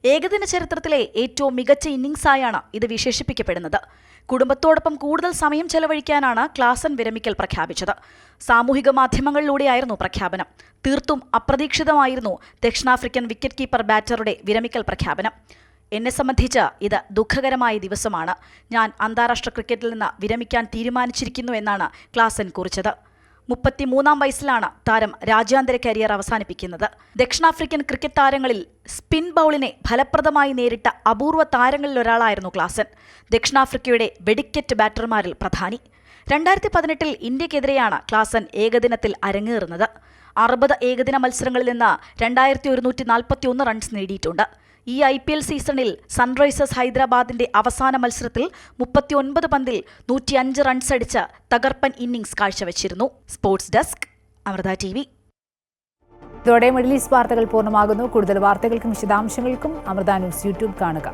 ഏകദിന ചരിത്രത്തിലെ ഏറ്റവും മികച്ച ഇന്നിംഗ്സായാണ് ഇത് വിശേഷിപ്പിക്കപ്പെടുന്നത്. കുടുംബത്തോടൊപ്പം കൂടുതൽ സമയം ചെലവഴിക്കാനാണ് ക്ലാസൻ വിരമിക്കൽ പ്രഖ്യാപിച്ചത്. സാമൂഹിക മാധ്യമങ്ങളിലൂടെയായിരുന്നു പ്രഖ്യാപനം. തീർത്തും അപ്രതീക്ഷിതമായിരുന്നു ദക്ഷിണാഫ്രിക്കൻ വിക്കറ്റ് കീപ്പർ ബാറ്ററുടെ വിരമിക്കൽ പ്രഖ്യാപനം. എന്നെ സംബന്ധിച്ച് ഇത് ദുഃഖകരമായ ദിവസമാണ്. ഞാൻ അന്താരാഷ്ട്ര ക്രിക്കറ്റിൽ നിന്ന് വിരമിക്കാൻ തീരുമാനിച്ചിരിക്കുന്നു എന്നാണ് ക്ലാസൻ കുറിച്ചത്. 33-ാം വയസ്സിലാണ് താരം രാജ്യാന്തര കരിയർ അവസാനിപ്പിക്കുന്നത്. ദക്ഷിണാഫ്രിക്കൻ ക്രിക്കറ്റ് താരങ്ങളിൽ സ്പിൻ ബൗളിനെ ഫലപ്രദമായി നേരിട്ട അപൂർവ താരങ്ങളിലൊരാളായിരുന്നു ക്ലാസൻ. ദക്ഷിണാഫ്രിക്കയുടെ വെടിക്കറ്റ് ബാറ്റർമാരിൽ പ്രധാനി. 2018-ൽ ഇന്ത്യക്കെതിരെയാണ് ക്ലാസൻ ഏകദിനത്തിൽ അരങ്ങേറുന്നത്. 60 ഏകദിന മത്സരങ്ങളിൽ നിന്ന് 2141 റൺസ് നേടിയിട്ടുണ്ട്. ഈ IPL സീസണിൽ സൺറൈസേഴ്സ് ഹൈദരാബാദിന്റെ അവസാന മത്സരത്തിൽ 39 പന്തിൽ 105 റൺസ് അടിച്ച് തകർപ്പൻ ഇന്നിംഗ്സ് കാഴ്ചവെച്ചിരുന്നു. Sports desk, Amrita TV. ഇതോടെ മിഡിൽ ഈസ്റ്റ് വാർത്തകൾ പൂർണ്ണമാകുന്നു. കൂടുതൽ വാർത്തകൾക്കും വിശദാംശങ്ങൾക്കും അമൃത ന്യൂസ് യൂട്യൂബ് കാണുക.